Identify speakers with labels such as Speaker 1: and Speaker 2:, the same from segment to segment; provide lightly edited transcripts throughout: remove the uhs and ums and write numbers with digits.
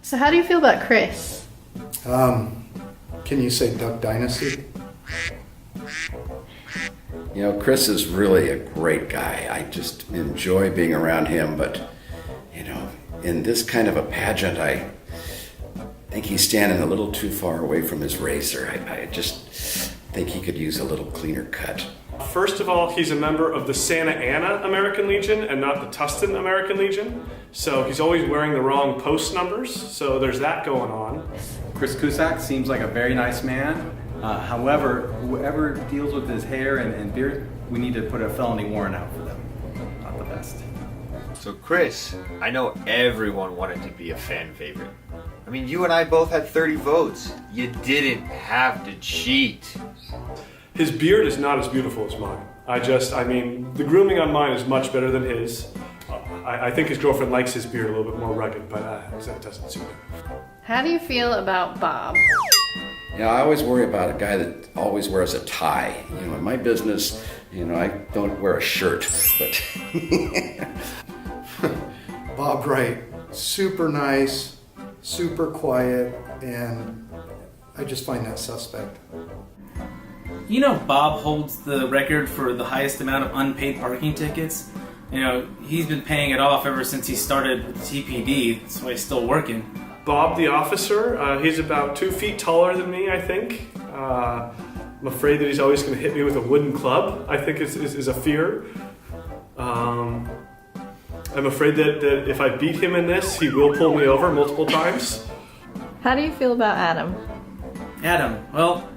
Speaker 1: So how do you feel about Chris?
Speaker 2: Can you say Duck Dynasty?
Speaker 3: You know, Chris is really a great guy. I just enjoy being around him, but, you know, in this kind of a pageant, I think he's standing a little too far away from his razor. I just think he could use a little cleaner cut.
Speaker 4: First of all, he's a member of the Santa Ana American Legion and not the Tustin American Legion. So he's always wearing the wrong post numbers. So there's that going on.
Speaker 5: Chris Cusack seems like a very nice man. However, whoever deals with his hair and beard, we need to put a felony warrant out for them. Not the best.
Speaker 6: So Chris, I know everyone wanted to be a fan favorite. I mean, you and I both had 30 votes. You didn't have to cheat.
Speaker 4: His beard is not as beautiful as mine. I mean, the grooming on mine is much better than his. I think his girlfriend likes his beard a little bit more rugged, but that doesn't suit him.
Speaker 1: How do you feel about Bob?
Speaker 3: You know, I always worry about a guy that always wears a tie. You know, in my business, you know, I don't wear a shirt, but...
Speaker 2: Bob Wright, super nice, super quiet, and I just find that suspect.
Speaker 7: You know, Bob holds the record for the highest amount of unpaid parking tickets. You know, he's been paying it off ever since he started with TPD. That's why he's still working.
Speaker 4: Bob the officer, he's about 2 feet taller than me, I think. I'm afraid that he's always going to hit me with a wooden club, I think is a fear. I'm afraid that if I beat him in this, he will pull me over multiple times.
Speaker 1: How do you feel about Adam?
Speaker 7: Adam, well,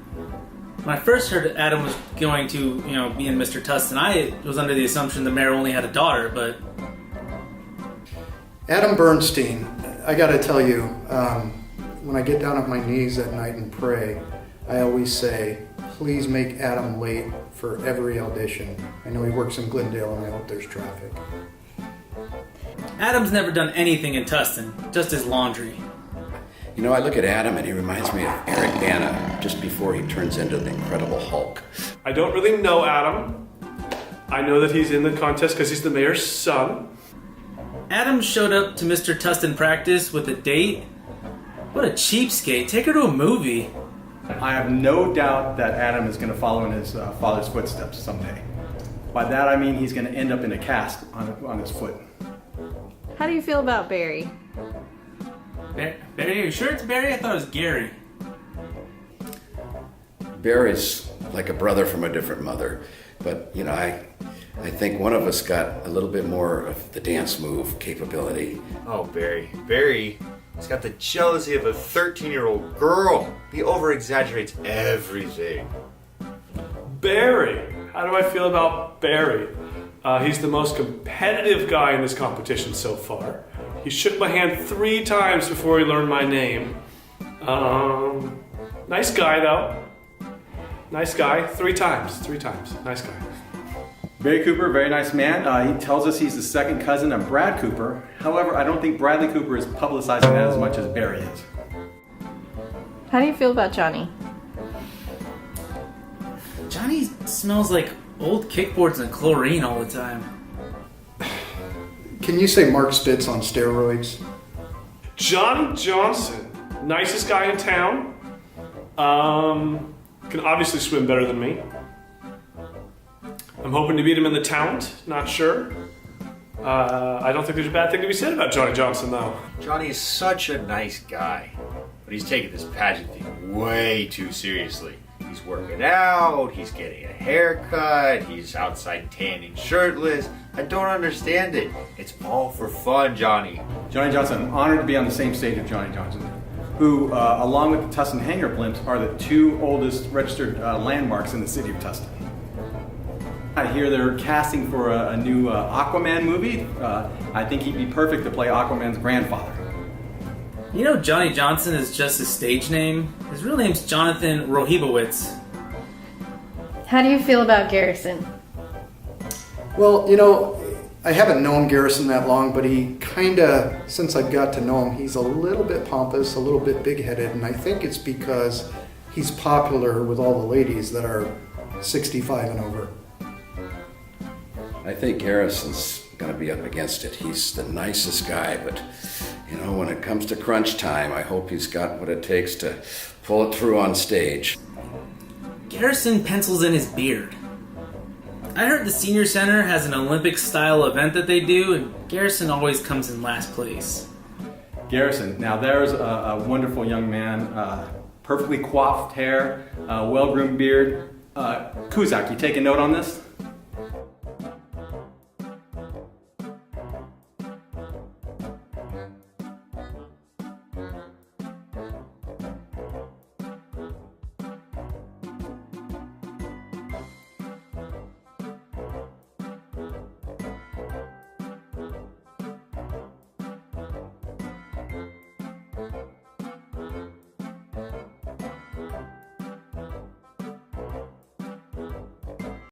Speaker 7: when I first heard Adam was going to, be in Mr. Tustin, I was under the assumption the mayor only had a daughter, but...
Speaker 2: Adam Bernstein, I gotta tell you, when I get down on my knees at night and pray, I always say, please make Adam late for every audition. I know he works in Glendale and I hope there's traffic.
Speaker 7: Adam's never done anything in Tustin, just his laundry.
Speaker 3: You know, I look at Adam and he reminds me of Eric Bana just before he turns into the Incredible Hulk.
Speaker 4: I don't really know Adam. I know that he's in the contest because he's the mayor's son.
Speaker 7: Adam showed up to Mr. Tustin practice with a date? What a cheapskate. Take her to a movie.
Speaker 5: I have no doubt that Adam is going to follow in his father's footsteps someday. By that I mean he's going to end up in a cast on his foot.
Speaker 1: How do you feel about Barry?
Speaker 7: Barry, are you sure it's Barry? I thought it was Gary.
Speaker 3: Barry's like a brother from a different mother, but you know, I think one of us got a little bit more of the dance move capability.
Speaker 6: Oh, Barry. Barry has got the jealousy of a 13-year-old girl. He over-exaggerates everything.
Speaker 4: Barry. How do I feel about Barry? He's the most competitive guy in this competition so far. He shook my hand 3 times before he learned my name. Nice guy, though. Nice guy. 3 times. Nice guy.
Speaker 5: Barry Cooper, very nice man. He tells us he's the second cousin of Brad Cooper. However, I don't think Bradley Cooper is publicizing that as much as Barry is.
Speaker 1: How do you feel about Johnny?
Speaker 7: Johnny smells like old kickboards and chlorine all the time.
Speaker 2: Can you say Mark Spitz on steroids?
Speaker 4: Johnny Johnson. Nicest guy in town. Can obviously swim better than me. I'm hoping to beat him in the talent. Not sure. I don't think there's a bad thing to be said about Johnny Johnson, though.
Speaker 6: Johnny is such a nice guy, but he's taking this pageant thing way too seriously. He's working out, he's getting a haircut, he's outside tanning shirtless. I don't understand it. It's all for fun, Johnny.
Speaker 5: Johnny Johnson, I'm honored to be on the same stage with Johnny Johnson, who, along with the Tustin Hangar Blimps, are the 2 oldest registered landmarks in the city of Tustin. I hear they're casting for a new Aquaman movie. I think he'd be perfect to play Aquaman's grandfather.
Speaker 7: You know Johnny Johnson is just his stage name? His real name's Jonathan Rohibowitz.
Speaker 1: How do you feel about Garrison?
Speaker 2: Well, you know, I haven't known Garrison that long, but he kinda, since I've got to know him, he's a little bit pompous, a little bit big-headed, and I think it's because he's popular with all the ladies that are 65 and over.
Speaker 3: I think Garrison's going to be up against it. He's the nicest guy, but when it comes to crunch time, I hope he's got what it takes to pull it through on stage.
Speaker 7: Garrison pencils in his beard. I heard the senior center has an Olympic-style event that they do, and Garrison always comes in last place.
Speaker 5: Garrison, now there's a wonderful young man, perfectly coiffed hair, well-groomed beard. Kuzak, you take a note on this?